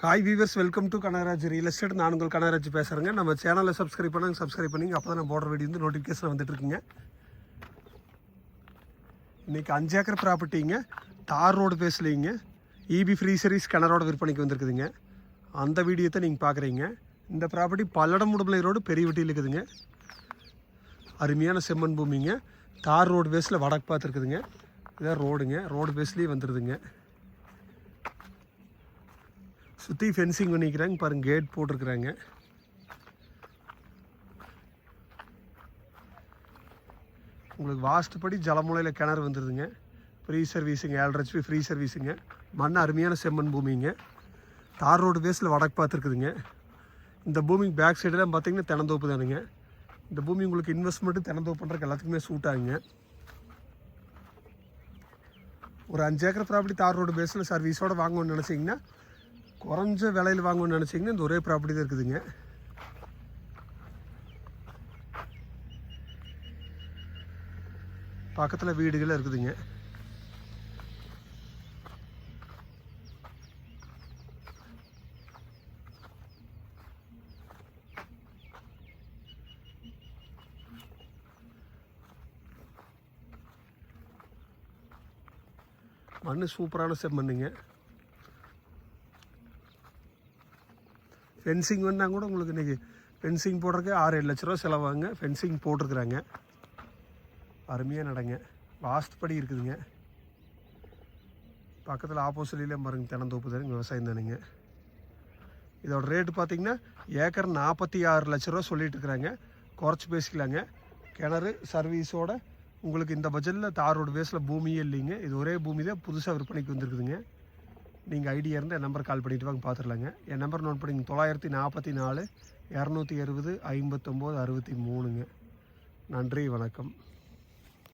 Hi viewers, welcome to Kanagaraj real estate. நான் உங்கள் கனகராஜ் பேசுகிறேங்க. நம்ம சேனலை சப்ஸ்கிரைப் பண்ணிங்க. அப்போ தான் நான் போடுற வீடியோ வந்து நோட்டிஃபிகேஷன் வந்துட்டுருக்குங்க. இன்றைக்கி 5 ஏக்கர் ப்ராப்பர்ட்டிங்க, தார் ரோடு பேஸ்லேங்க, இபி ஃப்ரீ சர்வீஸ் கிணறோட விற்பனைக்கு வந்திருக்குதுங்க. அந்த வீடியோ தான் நீங்கள் பார்க்குறீங்க. இந்த ப்ராப்பர்ட்டி பல்லடம் முடுமலை ரோடு பெரிய வெட்டியில் இருக்குதுங்க. அருமையான செம்மண் பூமிங்க. தார் ரோடு பேஸில் வடக்கு பார்த்துருக்குதுங்க. இதான் ரோடுங்க, ரோடு பேஸ்லேயே வந்துடுதுங்க. சுற்றி ஃபென்சிங் பண்ணிக்கிறாங்க பாருங்கள், கேட் போட்டிருக்குறாங்க. உங்களுக்கு வாஸ்துப்படி ஜலமூலையில் கிணறு வந்துடுதுங்க. ஃப்ரீ சர்வீஸுங்க, 7.5 HP ஃப்ரீ சர்வீஸுங்க. மண் அருமையான செம்மண் பூமிங்க. தார் ரோடு பேஸில் வடக்கு பார்த்துருக்குதுங்க. இந்த பூமிக்கு பேக் சைடெலாம் பார்த்தீங்கன்னா தென்னந்தோப்பு தானுங்க. இந்த பூமி உங்களுக்கு இன்வெஸ்ட்மெண்ட்டு தென்னந்தோப்பு பண்ணுறதுக்கு எல்லாத்துக்குமே சூட் ஆகுங்க. ஒரு 5 ஏக்கர் ப்ராப்பர்ட்டி தார் ரோடு பேஸில் சர்வீஸோடு வாங்கணும்னு நினச்சிங்கன்னா, குறைஞ்ச விலையில் வாங்கணும்னு நினச்சிங்கன்னா இந்த ஒரே ப்ராப்பர்ட்டி தான் இருக்குதுங்க. பக்கத்தில் வீடுகள் இருக்குதுங்க. மண் சூப்பரான செம்மண்ணுங்க. ஃபென்சிங் வந்தால் கூட உங்களுக்கு இன்றைக்கி ஃபென்சிங் போடுறதுக்கு 6-7 லட்ச ரூபா செலவாங்க. ஃபென்சிங் போட்டிருக்குறாங்க. அருமையாக நடங்க, வாஸ்துப்படி இருக்குதுங்க. பக்கத்தில் ஆப்போசிட்லேயும் பாருங்கள் தென்னந்தோப்பு தானுங்க, விவசாயம் தானுங்க. இதோட ரேட்டு பார்த்திங்கன்னா ஏக்கர் 46 லட்ச ரூபா சொல்லிட்டு இருக்கிறாங்க. குறைச்சி பேசிக்கலாங்க. கிணறு சர்வீஸோடு உங்களுக்கு இந்த பட்ஜெட்டில் தார் ரோடு பேஸில் பூமியே இல்லைங்க. இது ஒரே பூமி தான் புதுசாக விற்பனைக்கு வந்துருக்குதுங்க. நீங்கள் ஐடியா இருந்தால் என் நம்பர் கால் பண்ணிவிட்டு வாங்க, பார்த்துடலாங்க. என் நம்பர் நோட் பண்ணிங்க, 944 260 59 63ங்க. நன்றி, வணக்கம்.